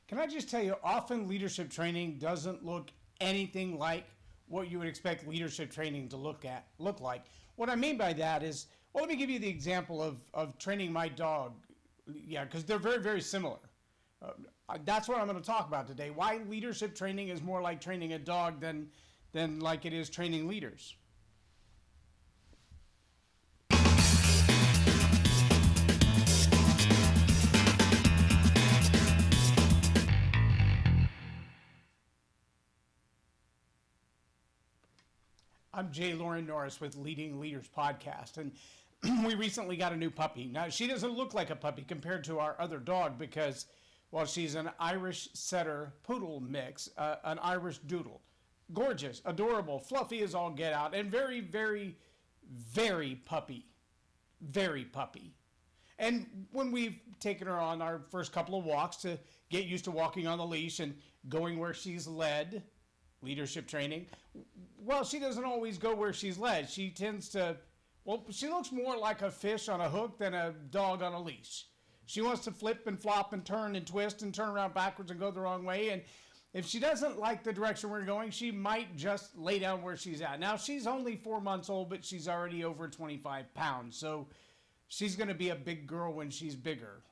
Can I just tell you, often leadership training doesn't look anything like what you would expect leadership training to look like. What I mean by that is, well, let me give you the example of training my dog. Yeah, because they're very, very similar. That's what I'm going to talk about today. Why leadership training is more like training a dog than like it is training leaders. I'm J Loren Norris with Leading Leaders Podcast, and we recently got a new puppy. Now, she doesn't look like a puppy compared to our other dog because, well, she's an Irish Setter Poodle mix, an Irish Doodle. Gorgeous, adorable, fluffy as all get out, and very, very, very puppy. Very puppy. And when we've taken her on our first couple of walks to get used to walking on the leash and going where she's led, leadership training, well, she doesn't always go where she's led. She tends to, well, she looks more like a fish on a hook than a dog on a leash. She wants to flip and flop and turn and twist and turn around backwards and go the wrong way. And if she doesn't like the direction we're going, she might just lay down where she's at. Now, she's only 4 months old, but she's already over 25 pounds. So she's going to be a big girl when she's bigger,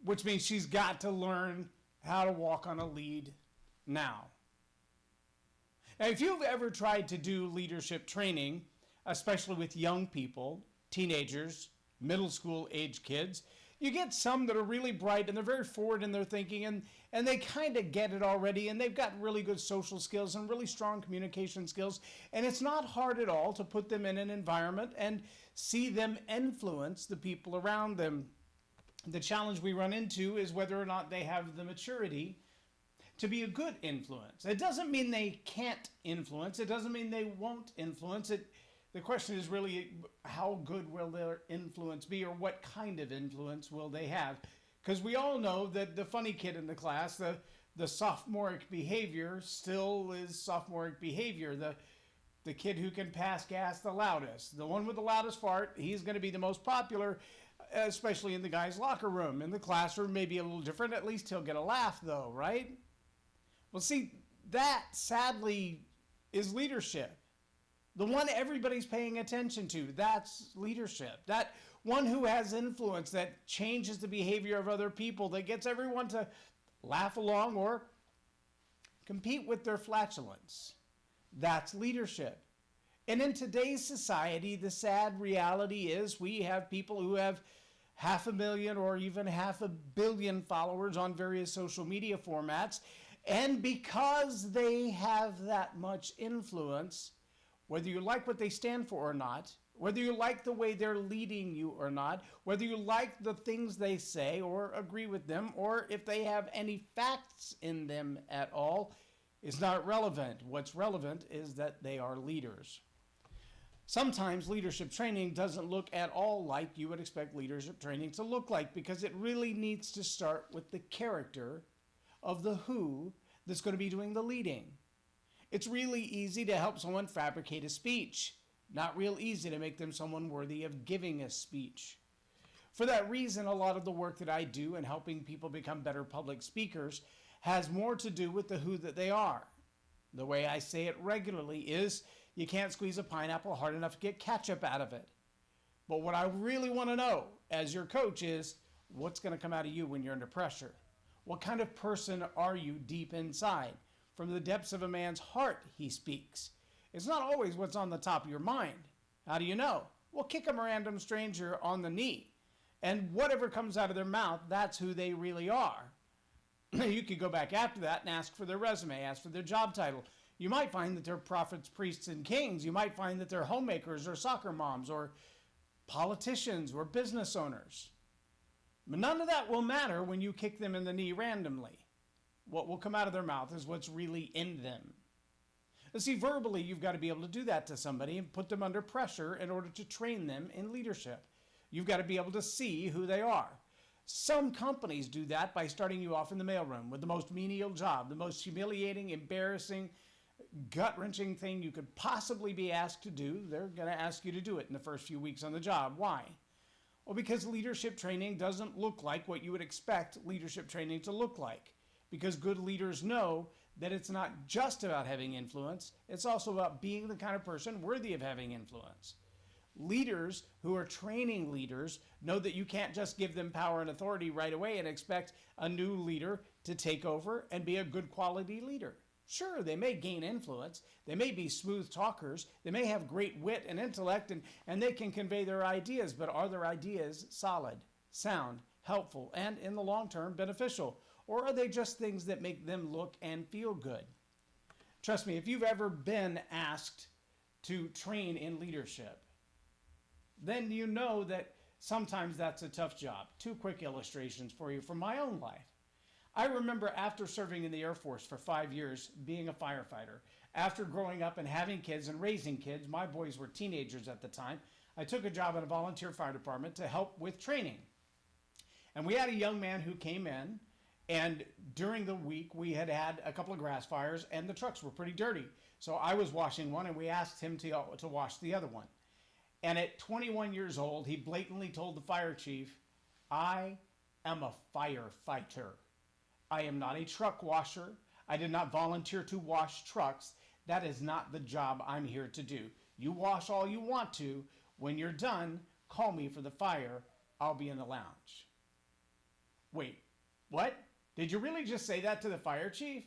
which means she's got to learn how to walk on a lead now. Now, if you've ever tried to do leadership training, especially with young people, teenagers, middle school age kids, you get some that are really bright and they're very forward in their thinking and they kind of get it already and they've got really good social skills and really strong communication skills. And it's not hard at all to put them in an environment and see them influence the people around them. The challenge we run into is whether or not they have the maturity to be a good influence. It doesn't mean they can't influence. It doesn't mean they won't influence. The question is really how good will their influence be, or what kind of influence will they have? Because we all know that the funny kid in the class, the sophomoric behavior still is sophomoric behavior. The kid who can pass gas the loudest, the one with the loudest fart, he's going to be the most popular, especially in the guy's locker room. In the classroom, maybe a little different. At least he'll get a laugh though, right? Well, see, that sadly is leadership. The one everybody's paying attention to, that's leadership. That one who has influence, that changes the behavior of other people, that gets everyone to laugh along or compete with their flatulence. That's leadership. And in today's society, the sad reality is we have people who have 500,000 or even 500 million followers on various social media formats. And because they have that much influence, whether you like what they stand for or not, whether you like the way they're leading you or not, whether you like the things they say or agree with them, or if they have any facts in them at all, is not relevant. What's relevant is that they are leaders. Sometimes leadership training doesn't look at all like you would expect leadership training to look like, because it really needs to start with the character of the who that's going to be doing the leading. It's really easy to help someone fabricate a speech. Not real easy to make them someone worthy of giving a speech. For that reason, a lot of the work that I do in helping people become better public speakers has more to do with the who that they are. The way I say it regularly is, you can't squeeze a pineapple hard enough to get ketchup out of it. But what I really want to know as your coach is, what's going to come out of you when you're under pressure? What kind of person are you deep inside? From the depths of a man's heart, he speaks. It's not always what's on the top of your mind. How do you know? Well, kick a random stranger on the knee, and whatever comes out of their mouth, that's who they really are. You could go back after that and ask for their resume, ask for their job title. You might find that they're prophets, priests, and kings. You might find that they're homemakers or soccer moms or politicians or business owners. But none of that will matter when you kick them in the knee randomly. What will come out of their mouth is what's really in them. You see, verbally, you've got to be able to do that to somebody and put them under pressure in order to train them in leadership. You've got to be able to see who they are. Some companies do that by starting you off in the mailroom with the most menial job, the most humiliating, embarrassing, gut-wrenching thing you could possibly be asked to do. They're going to ask you to do it in the first few weeks on the job. Why? Well, because leadership training doesn't look like what you would expect leadership training to look like. because good leaders know that it's not just about having influence, it's also about being the kind of person worthy of having influence. Leaders who are training leaders know that you can't just give them power and authority right away and expect a new leader to take over and be a good quality leader. Sure, they may gain influence, they may be smooth talkers, they may have great wit and intellect, and they can convey their ideas, but are their ideas solid, sound, helpful, and in the long term beneficial? Or are they just things that make them look and feel good? Trust me, if you've ever been asked to train in leadership, then you know that sometimes that's a tough job. Two quick illustrations for you from my own life. I remember after serving in the Air Force for 5 years, being a firefighter, after growing up and having kids and raising kids, my boys were teenagers at the time, I took a job at a volunteer fire department to help with training. And we had a young man who came in, and during the week we had had a couple of grass fires and the trucks were pretty dirty. So I was washing one and we asked him to wash the other one. And at 21 years old, he blatantly told the fire chief, "I am a firefighter. I am not a truck washer. I did not volunteer to wash trucks. That is not the job I'm here to do. You wash all you want to. When you're done, call me for the fire. I'll be in the lounge." Wait, what? Did you really just say that to the fire chief?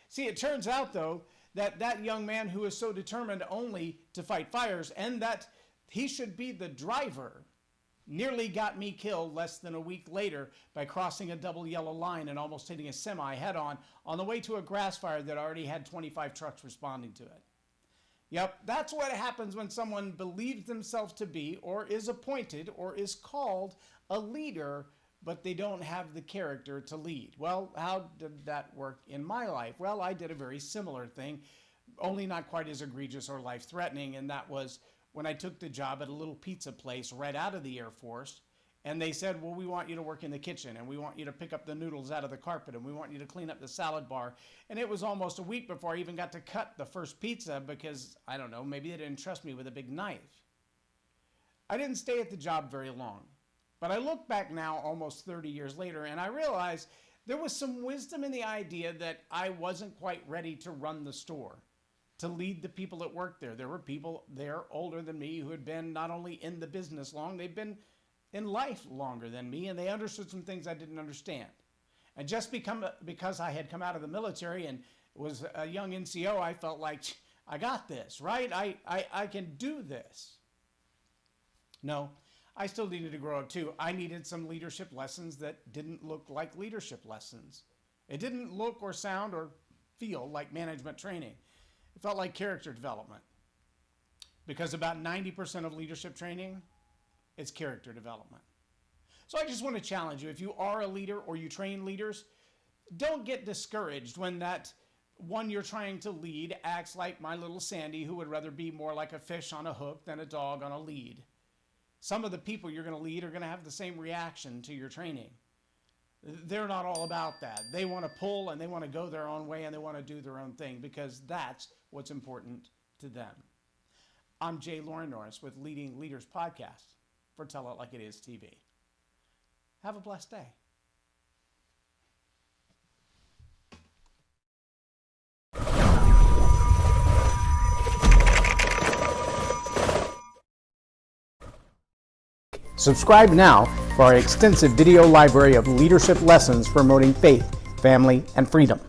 See, it turns out, though, that that young man who is so determined only to fight fires and that he should be the driver nearly got me killed less than a week later by crossing a double yellow line and almost hitting a semi head-on the way to a grass fire that already had 25 trucks responding to it. Yep, that's what happens when someone believes themselves to be or is appointed or is called a leader, but they don't have the character to lead. Well, how did that work in my life? Well, I did a very similar thing, only not quite as egregious or life-threatening, and that was when I took the job at a little pizza place right out of the Air Force, and they said, well, we want you to work in the kitchen, and we want you to pick up the noodles out of the carpet, and we want you to clean up the salad bar. And it was almost a week before I even got to cut the first pizza because, I don't know, maybe they didn't trust me with a big knife. I didn't stay at the job very long, but I look back now almost 30 years later, and I realize there was some wisdom in the idea that I wasn't quite ready to run the store, to lead the people that worked there. There were people there older than me who had been not only in the business long, they'd been in life longer than me, and they understood some things I didn't understand. And just because I had come out of the military and was a young NCO, I felt like, I got this, right? I can do this. No, I still needed to grow up too. I needed some leadership lessons that didn't look like leadership lessons. It didn't look or sound or feel like management training. It felt like character development, because about 90% of leadership training is character development. So I just want to challenge you, if you are a leader or you train leaders, don't get discouraged when that one you're trying to lead acts like my little Sandy, who would rather be more like a fish on a hook than a dog on a lead. Some of the people you're going to lead are going to have the same reaction to your training. They're not all about that. They want to pull and they want to go their own way and they want to do their own thing because that's what's important to them. I'm J Loren Norris with Leading Leaders Podcast for Tell It Like It Is TV. Have a blessed day. Subscribe now for our extensive video library of leadership lessons promoting faith, family, and freedom.